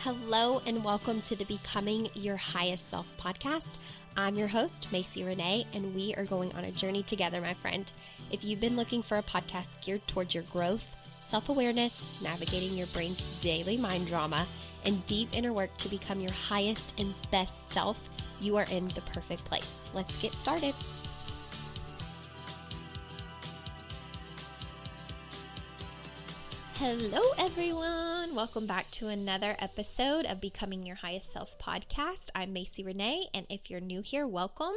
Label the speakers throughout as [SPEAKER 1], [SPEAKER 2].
[SPEAKER 1] Hello and welcome to the Becoming Your Highest Self podcast. I'm your host, Macy Renee, and we are going on a journey together, my friend. If you've been looking for a podcast geared towards your growth, self-awareness, navigating your brain's daily mind drama, and deep inner work to become your highest and best self, you are in the perfect place. Let's get started. Hello, everyone. Welcome back to another episode of Becoming Your Highest Self podcast. I'm Macy Renee, and if you're new here, welcome.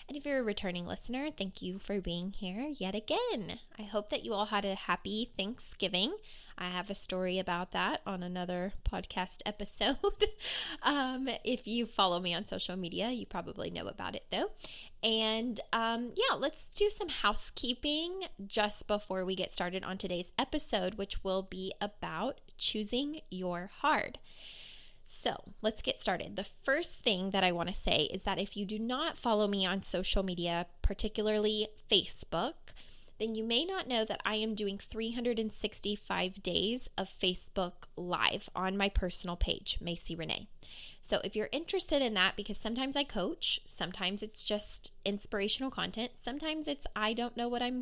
[SPEAKER 1] And if you're a returning listener, thank you for being here yet again. I hope that you all had a happy Thanksgiving. I have a story about that on another podcast episode. If you follow me on social media, you probably know about it though. And let's do some housekeeping just before we get started on today's episode, which will be about choosing your hard. So let's get started. The first thing that I want to say is that if you do not follow me on social media, particularly Facebook, then you may not know that I am doing 365 days of Facebook Live on my personal page, Macy Renee. So if you're interested in that, because sometimes I coach, sometimes it's just inspirational content, sometimes it's I don't know what I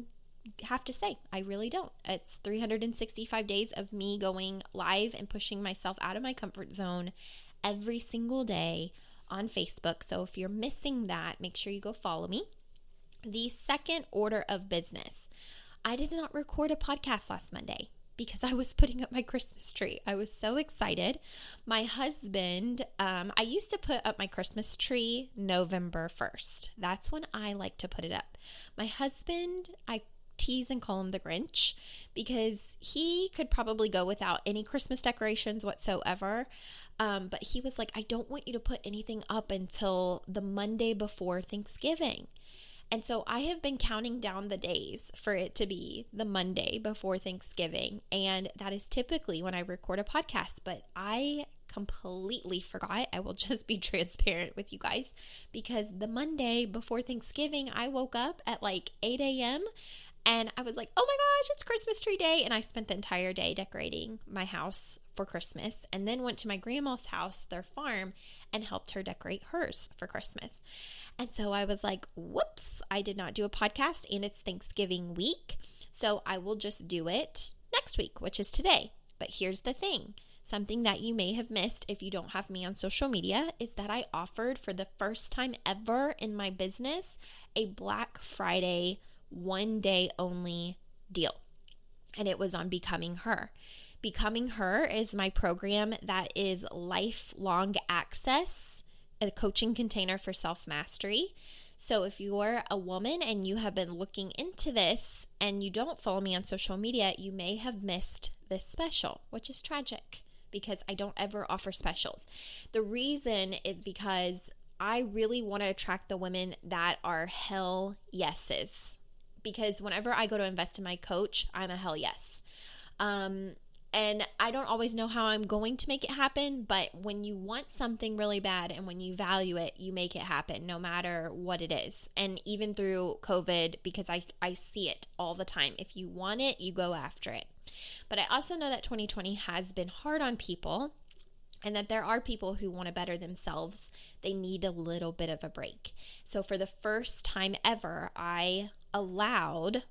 [SPEAKER 1] have to say. I really don't. It's 365 days of me going live and pushing myself out of my comfort zone every single day on Facebook. So if you're missing that, make sure you go follow me. The second order of business. I did not record a podcast last Monday because I was putting up my Christmas tree. I was so excited. My husband, I used to put up my Christmas tree November 1st. That's when I like to put it up. My husband, I tease and call him the Grinch because he could probably go without any Christmas decorations whatsoever. But he was like, I don't want you to put anything up until the Monday before Thanksgiving. And so I have been counting down the days for it to be the Monday before Thanksgiving. And that is typically when I record a podcast, but I completely forgot. I will just be transparent with you guys because the Monday before Thanksgiving, I woke up at like 8 a.m. and I was like, oh my gosh, it's Christmas tree day. And I spent the entire day decorating my house for Christmas and then went to my grandma's house, their farm, and helped her decorate hers for Christmas. And so I was like, whoops, I did not do a podcast and it's Thanksgiving week. So I will just do it next week, which is today. But here's the thing. Something that you may have missed if you don't have me on social media is that I offered for the first time ever in my business a Black Friday one day only deal. And it was on Becoming Her. Becoming Her is my program that is lifelong access, a coaching container for self-mastery. So if you're a woman and you have been looking into this and you don't follow me on social media, you may have missed this special, which is tragic because I don't ever offer specials. The reason is because I really want to attract the women that are hell yeses. Because whenever I go to invest in my coach, I'm a hell yes. And I don't always know how I'm going to make it happen, but when you want something really bad and when you value it, you make it happen no matter what it is. And even through COVID, because I see it all the time. If you want it, you go after it. But I also know that 2020 has been hard on people and that there are people who want to better themselves. They need a little bit of a break. So for the first time ever, I allowed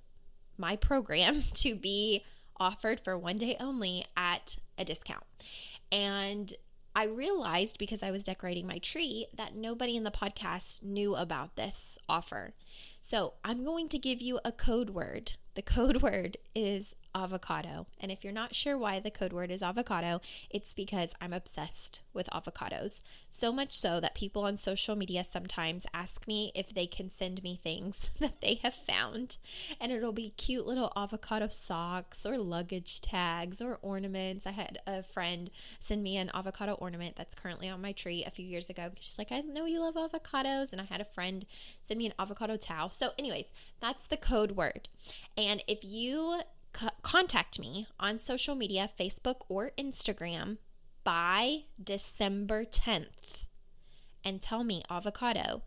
[SPEAKER 1] my program to be offered for one day only at a discount. And I realized because I was decorating my tree that nobody in the podcast knew about this offer. So I'm going to give you a code word. The code word is avocado. And if you're not sure why the code word is avocado, it's because I'm obsessed with avocados. So much so that people on social media sometimes ask me if they can send me things that they have found. And it'll be cute little avocado socks or luggage tags or ornaments. I had a friend send me an avocado ornament that's currently on my tree a few years ago because she's like, I know you love avocados. And I had a friend send me an avocado towel. So anyways, that's the code word. And if you contact me on social media, Facebook or Instagram by December 10th and tell me avocado,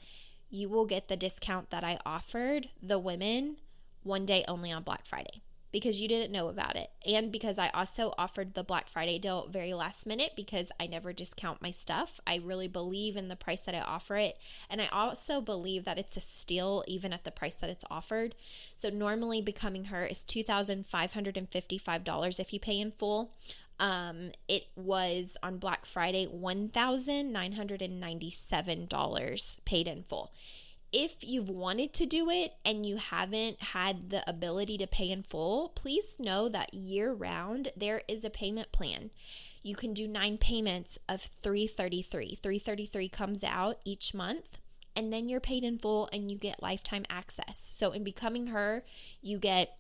[SPEAKER 1] you will get the discount that I offered the women one day only on Black Friday. because you didn't know about it. And because I also offered the Black Friday deal very last minute because I never discount my stuff. I really believe in the price that I offer it. And I also believe that it's a steal even at the price that it's offered. So normally Becoming Her is $2,555 if you pay in full. It was on Black Friday $1,997 paid in full. If you've wanted to do it and you haven't had the ability to pay in full, please know that year round there is a payment plan. You can do 9 payments of $333. $333 comes out each month, and then you're paid in full and you get lifetime access. So in Becoming Her, you get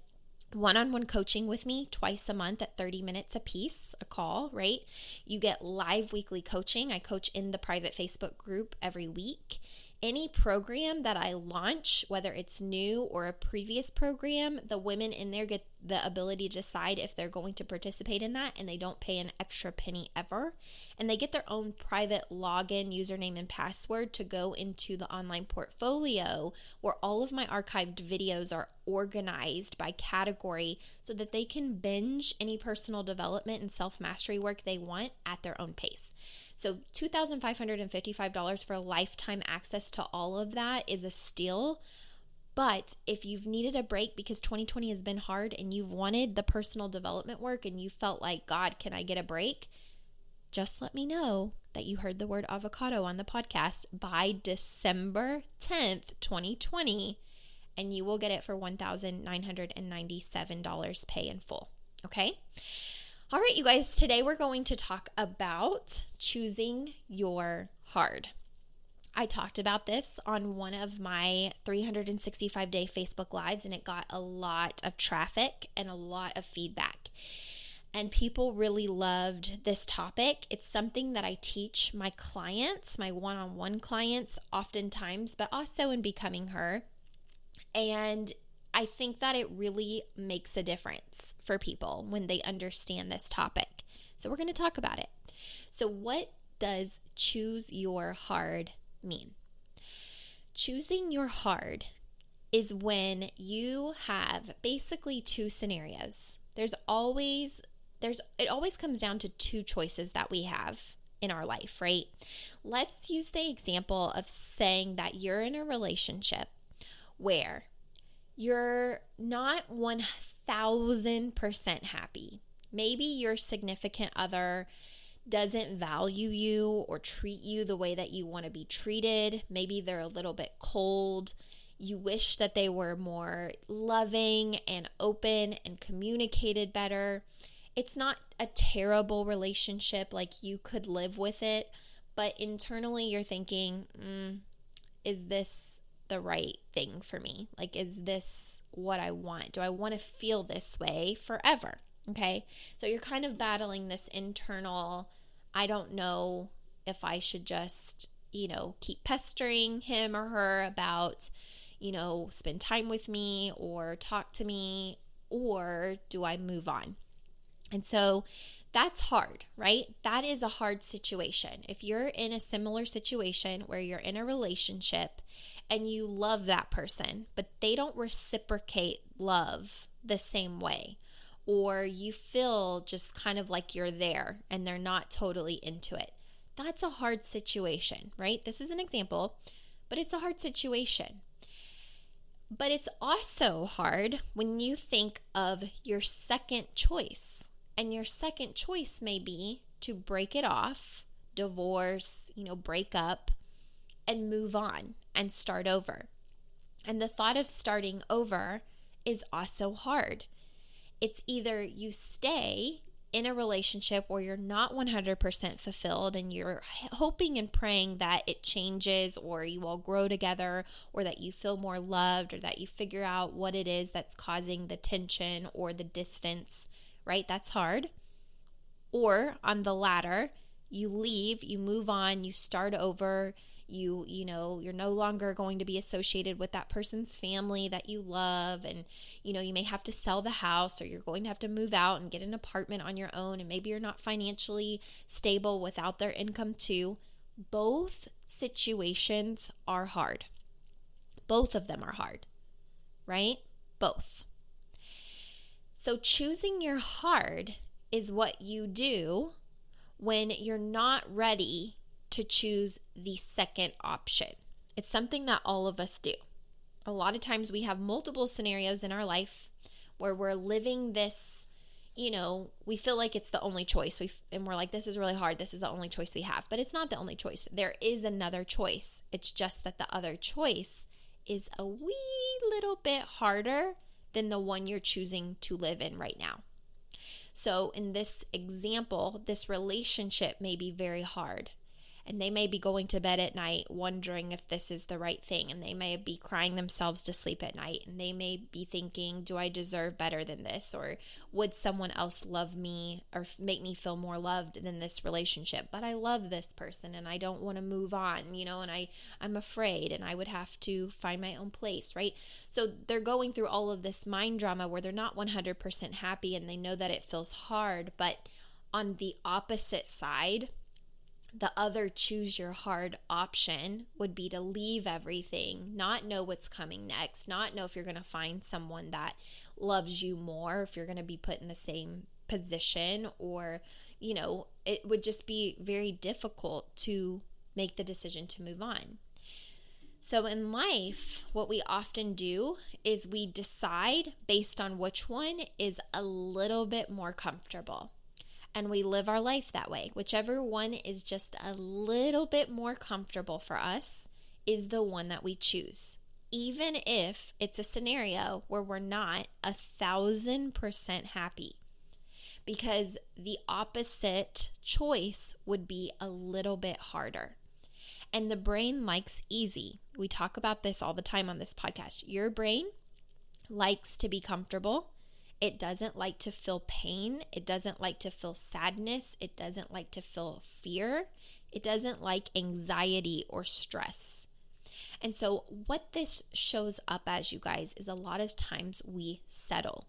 [SPEAKER 1] one-on-one coaching with me twice a month at 30 minutes a piece, a call, right? You get live weekly coaching. I coach in the private Facebook group every week. Any program that I launch, whether it's new or a previous program, the women in there get the ability to decide if they're going to participate in that, and they don't pay an extra penny ever. And they get their own private login, username, and password to go into the online portfolio where all of my archived videos are organized by category so that they can binge any personal development and self-mastery work they want at their own pace. So $2,555 for lifetime access to all of that is a steal. But if you've needed a break because 2020 has been hard and you've wanted the personal development work and you felt like, God, can I get a break? Just let me know that you heard the word avocado on the podcast by December 10th, 2020, and you will get it for $1,997 pay in full. Okay? All right, you guys, today we're going to talk about choosing your hard. I talked about this on one of my 365-day Facebook Lives, and it got a lot of traffic and a lot of feedback. And people really loved this topic. It's something that I teach my clients, my one-on-one clients oftentimes, but also in Becoming Her. And I think that it really makes a difference for people when they understand this topic. So we're going to talk about it. So what does choose your hard mean? Choosing your hard is when you have basically two scenarios. It always comes down to two choices that we have in our life, right? Let's use the example of saying that you're in a relationship where you're not 1,000% happy. Maybe your significant other doesn't value you or treat you the way that you want to be treated. Maybe they're a little bit cold. You wish that they were more loving and open and communicated better. It's not a terrible relationship, like you could live with it, but internally you're thinking, is this the right thing for me? Like, is this what I want? Do I want to feel this way forever? Okay. So you're kind of battling this internal, I don't know if I should just, keep pestering him or her about, spend time with me or talk to me, or do I move on? And so that's hard, right? That is a hard situation. If you're in a similar situation where you're in a relationship and you love that person, but they don't reciprocate love the same way, or you feel just kind of like you're there and they're not totally into it, that's a hard situation, right? This is an example, but it's a hard situation. But it's also hard when you think of your second choice. And your second choice may be to break it off, divorce, break up, and move on and start over. And the thought of starting over is also hard. It's either you stay in a relationship where you're not 100% fulfilled and you're hoping and praying that it changes, or you all grow together, or that you feel more loved, or that you figure out what it is that's causing the tension or the distance, right? That's hard. Or on the latter, you leave, you move on, you start over, you're no longer going to be associated with that person's family that you love, and you may have to sell the house, or you're going to have to move out and get an apartment on your own, and maybe you're not financially stable without their income too. Both situations are hard. Both of them are hard, right? Both. So choosing your hard is what you do when you're not ready to choose the second option. It's something that all of us do. A lot of times we have multiple scenarios in our life where we're living this, we feel like it's the only choice. And we're like, this is really hard. This is the only choice we have. But it's not the only choice. There is another choice. It's just that the other choice is a wee little bit harder than the one you're choosing to live in right now. So in this example, this relationship may be very hard. And they may be going to bed at night wondering if this is the right thing. And they may be crying themselves to sleep at night. And they may be thinking, do I deserve better than this? Or would someone else love me or make me feel more loved than this relationship? But I love this person and I don't want to move on, and I'm afraid and I would have to find my own place, right? So they're going through all of this mind drama where they're not 100% happy and they know that it feels hard. But on the opposite side, the other choose your hard option would be to leave everything, not know what's coming next, not know if you're going to find someone that loves you more, if you're going to be put in the same position, or, it would just be very difficult to make the decision to move on. So in life, what we often do is we decide based on which one is a little bit more comfortable. And we live our life that way. Whichever one is just a little bit more comfortable for us is the one that we choose. Even if it's a scenario where we're not 1,000% happy. Because the opposite choice would be a little bit harder. And the brain likes easy. We talk about this all the time on this podcast. Your brain likes to be comfortable. It doesn't like to feel pain. It doesn't like to feel sadness. It doesn't like to feel fear. It doesn't like anxiety or stress. And so what this shows up as, you guys, is a lot of times we settle.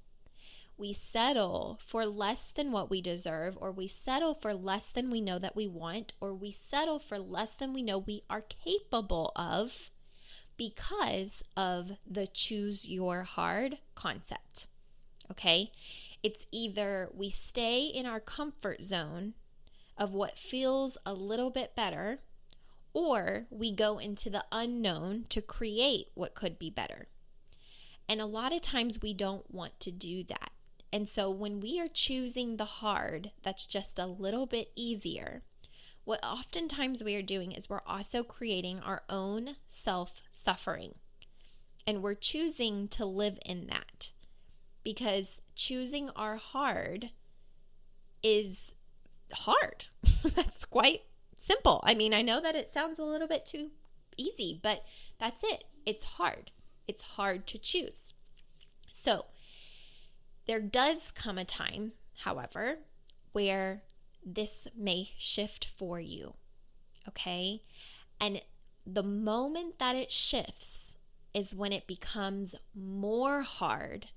[SPEAKER 1] We settle for less than what we deserve, or we settle for less than we know that we want, or we settle for less than we know we are capable of because of the choose your hard concept. Okay, it's either we stay in our comfort zone of what feels a little bit better, or we go into the unknown to create what could be better. And a lot of times we don't want to do that. And so when we are choosing the hard that's just a little bit easier, what oftentimes we are doing is we're also creating our own self-suffering. And we're choosing to live in that. Because choosing our hard is hard. That's quite simple. I mean, I know that it sounds a little bit too easy, but that's it. It's hard. It's hard to choose. So there does come a time, however, where this may shift for you. Okay? And the moment that it shifts is when it becomes more hard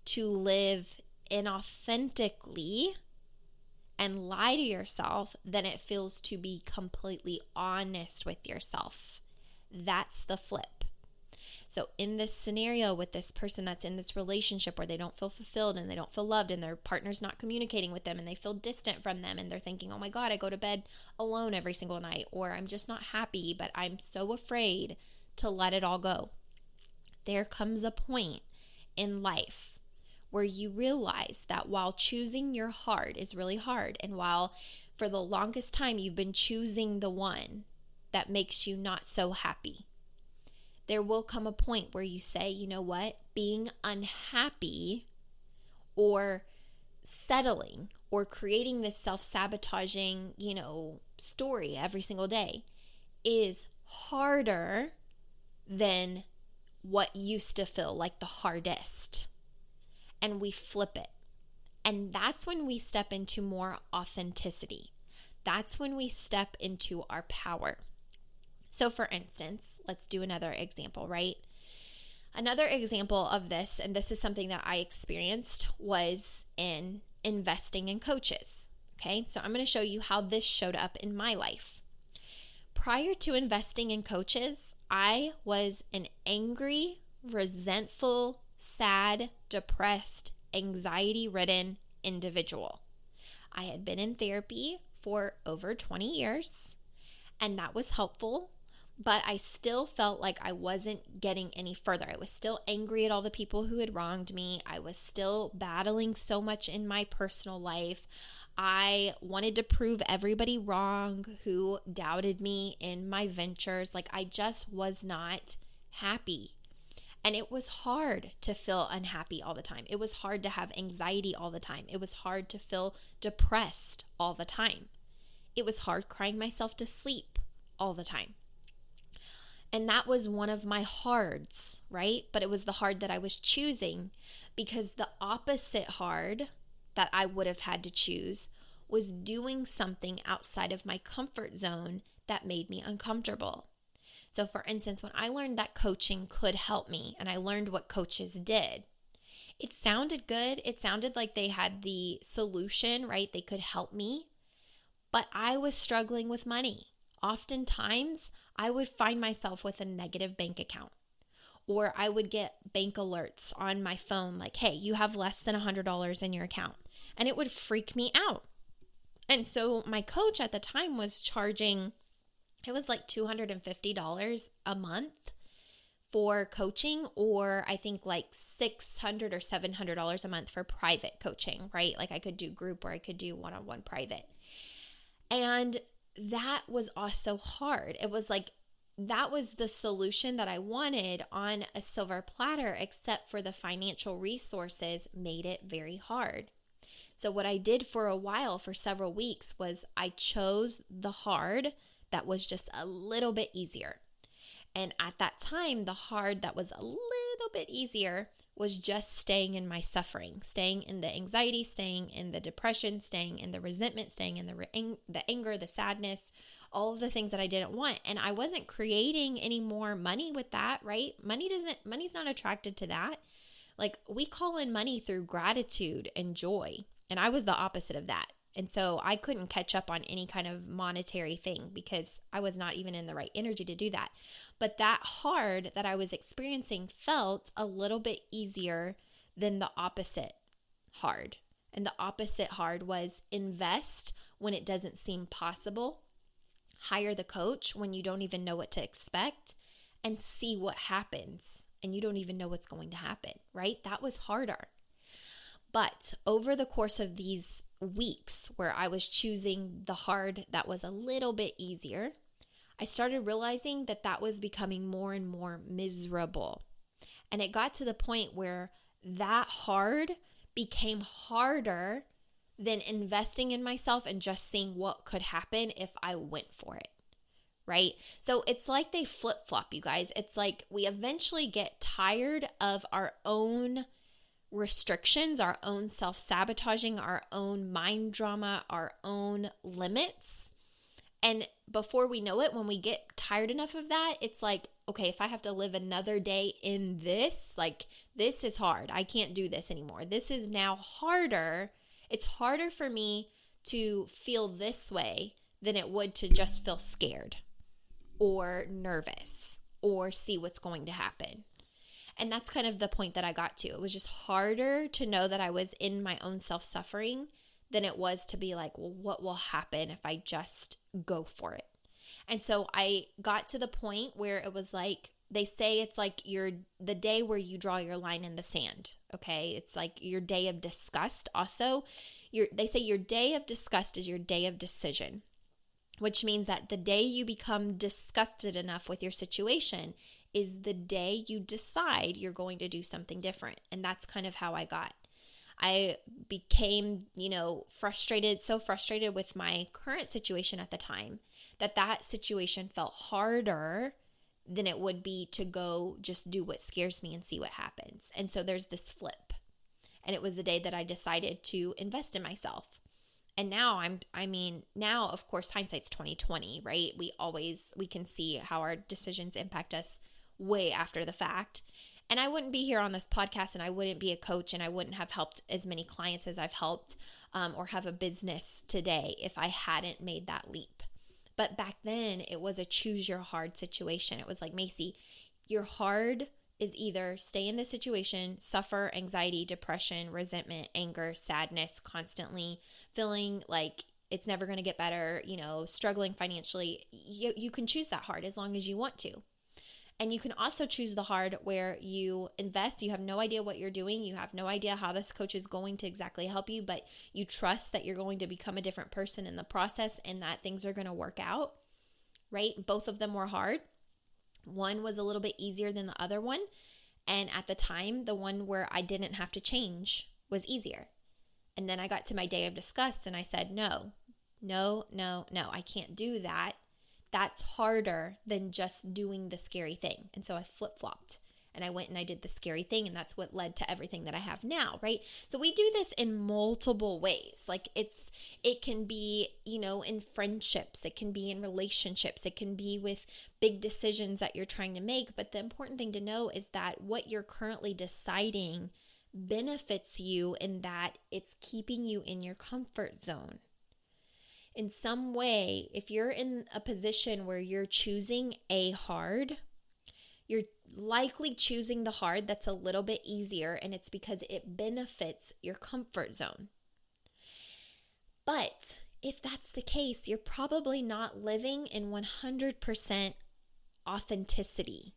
[SPEAKER 1] to live inauthentically and lie to yourself than it feels to be completely honest with yourself. That's the flip. So in this scenario with this person that's in this relationship where they don't feel fulfilled and they don't feel loved and their partner's not communicating with them and they feel distant from them and they're thinking, oh my God, I go to bed alone every single night, or I'm just not happy, but I'm so afraid to let it all go. There comes a point in life where you realize that while choosing your hard is really hard, and while for the longest time you've been choosing the one that makes you not so happy, there will come a point where you say, you know what, being unhappy or settling or creating this self-sabotaging, story every single day is harder than what used to feel like the hardest. And we flip it. And that's when we step into more authenticity. That's when we step into our power. So for instance, let's do another example, right? Another example of this, and this is something that I experienced, was in investing in coaches. Okay, so I'm going to show you how this showed up in my life. Prior to investing in coaches, I was an angry, resentful, sad, depressed, anxiety-ridden individual. I had been in therapy for over 20 years, and that was helpful, but I still felt like I wasn't getting any further. I was still angry at all the people who had wronged me. I was still battling so much in my personal life. I wanted to prove everybody wrong who doubted me in my ventures. Like, I just was not happy. And it was hard to feel unhappy all the time. It was hard to have anxiety all the time. It was hard to feel depressed all the time. It was hard crying myself to sleep all the time. And that was one of my hards, right? But it was the hard that I was choosing, because the opposite hard that I would have had to choose was doing something outside of my comfort zone that made me uncomfortable. So for instance, when I learned that coaching could help me, and I learned what coaches did, it sounded good. It sounded like they had the solution, right? They could help me, but I was struggling with money. Oftentimes, I would find myself with a negative bank account, or I would get bank alerts on my phone like, hey, you have less than $100 in your account, and it would freak me out. And so my coach at the time was charging, it was like $250 a month for coaching, or I think like $600 or $700 a month for private coaching, right? Like I could do group or I could do one-on-one private. And that was also hard. It was like, that was the solution that I wanted on a silver platter, except for the financial resources made it very hard. So what I did for a while, for several weeks, was I chose the hard that was just a little bit easier. And at that time, the hard that was a little bit easier was just staying in my suffering, staying in the anxiety, staying in the depression, staying in the resentment, staying in the anger, the sadness, all of the things that I didn't want. And I wasn't creating any more money with that, right? Money's not attracted to that. Like, we call in money through gratitude and joy. And I was the opposite of that. And so I couldn't catch up on any kind of monetary thing because I was not even in the right energy to do that. But that hard that I was experiencing felt a little bit easier than the opposite hard. And the opposite hard was invest when it doesn't seem possible, hire the coach when you don't even know what to expect, and see what happens. And you don't even know what's going to happen, right? That was harder. But over the course of these weeks where I was choosing the hard that was a little bit easier, I started realizing that that was becoming more and more miserable. And it got to the point where that hard became harder than investing in myself and just seeing what could happen if I went for it, right? So it's like they flip-flop, you guys. It's like we eventually get tired of our own restrictions, our own self-sabotaging, our own mind drama, our own limits. And before we know it, when we get tired enough of that, it's like, okay, if I have to live another day in this, like, this is hard. I can't do this anymore. This is now harder. It's harder for me to feel this way than it would to just feel scared or nervous or see what's going to happen. And that's kind of the point that I got to. It was just harder to know that I was in my own self-suffering than it was to be like, well, what will happen if I just go for it? And so I got to the point where it was like, they say it's like the day where you draw your line in the sand, okay? It's like your day of disgust also. They say your day of disgust is your day of decision, which means that the day you become disgusted enough with your situation is the day you decide you're going to do something different. And that's kind of how I became, frustrated, so frustrated with my current situation at the time that situation felt harder than it would be to go just do what scares me and see what happens. And so there's this flip. And it was the day that I decided to invest in myself. And now now of course hindsight's 2020, right? We can see how our decisions impact us way after the fact. And I wouldn't be here on this podcast, and I wouldn't be a coach, and I wouldn't have helped as many clients as I've helped, or have a business today if I hadn't made that leap. But back then it was a choose your hard situation. It was like, Macy, your hard is either stay in the situation, suffer anxiety, depression, resentment, anger, sadness, constantly feeling like it's never going to get better, struggling financially. You can choose that hard as long as you want to. And you can also choose the hard where you invest. You have no idea what you're doing. You have no idea how this coach is going to exactly help you, but you trust that you're going to become a different person in the process and that things are going to work out, right? Both of them were hard. One was a little bit easier than the other one. And at the time, the one where I didn't have to change was easier. And then I got to my day of disgust and I said, no, I can't do that. That's harder than just doing the scary thing. And so I flip-flopped and I went and I did the scary thing, and that's what led to everything that I have now, right? So we do this in multiple ways. Like it can be, in friendships, it can be in relationships, it can be with big decisions that you're trying to make. But the important thing to know is that what you're currently deciding benefits you in that it's keeping you in your comfort zone. In some way, if you're in a position where you're choosing a hard, you're likely choosing the hard that's a little bit easier, and it's because it benefits your comfort zone. But if that's the case, you're probably not living in 100% authenticity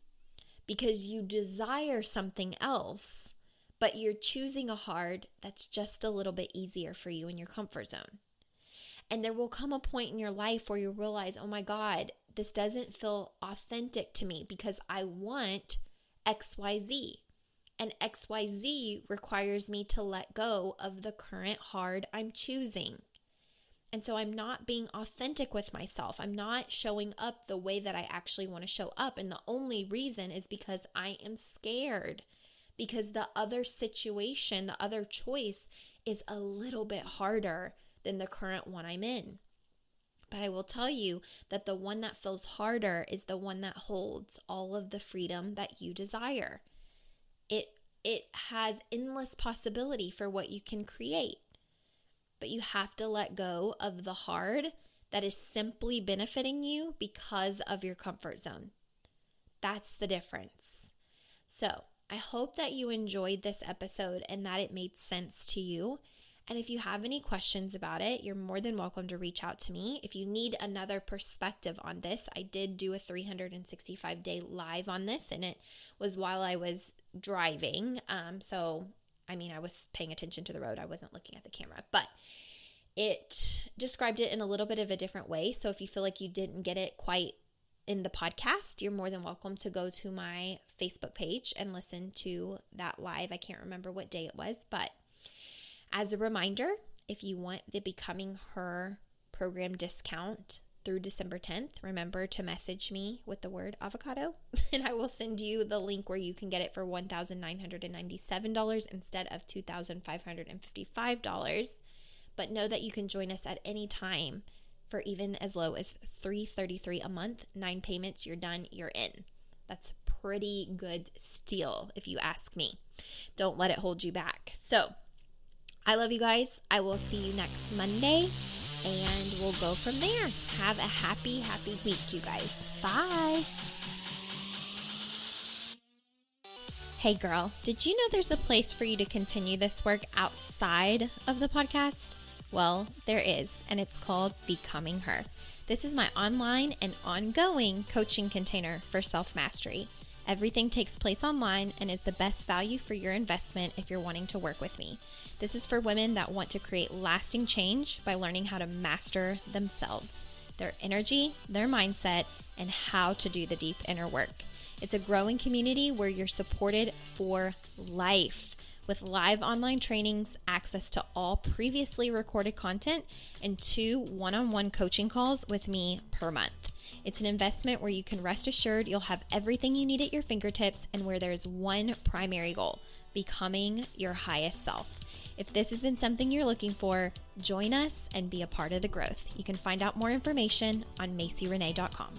[SPEAKER 1] because you desire something else, but you're choosing a hard that's just a little bit easier for you in your comfort zone. And there will come a point in your life where you realize, oh my God, this doesn't feel authentic to me because I want XYZ. And XYZ requires me to let go of the current hard I'm choosing. And so I'm not being authentic with myself. I'm not showing up the way that I actually want to show up. And the only reason is because I am scared. Because the other situation, the other choice is a little bit harder than the current one I'm in. But I will tell you that the one that feels harder is the one that holds all of the freedom that you desire. It has endless possibility for what you can create. But you have to let go of the hard that is simply benefiting you because of your comfort zone. That's the difference. So I hope that you enjoyed this episode and that it made sense to you. And if you have any questions about it, you're more than welcome to reach out to me. If you need another perspective on this, I did do a 365-day live on this, and it was while I was driving. I was paying attention to the road. I wasn't looking at the camera, but it described it in a little bit of a different way. So if you feel like you didn't get it quite in the podcast, you're more than welcome to go to my Facebook page and listen to that live. I can't remember what day it was, but as a reminder, if you want the Becoming Her program discount through December 10th, remember to message me with the word avocado, and I will send you the link where you can get it for $1,997 instead of $2,555. But know that you can join us at any time for even as low as $333 a month, 9 payments, you're done, you're in. That's a pretty good steal if you ask me. Don't let it hold you back. So I love you guys. I will see you next Monday, and we'll go from there. Have a happy week, you guys. Bye. Hey girl, did you know there's a place for you to continue this work outside of the podcast? Well, there is, and it's called Becoming Her. This is my online and ongoing coaching container for self-mastery. Everything takes place online and is the best value for your investment if you're wanting to work with me. This is for women that want to create lasting change by learning how to master themselves, their energy, their mindset, and how to do the deep inner work. It's a growing community where you're supported for life with live online trainings, access to all previously recorded content, and 2 one-on-one coaching calls with me per month. It's an investment where you can rest assured you'll have everything you need at your fingertips and where there's one primary goal, becoming your highest self. If this has been something you're looking for, join us and be a part of the growth. You can find out more information on MacyRenee.com.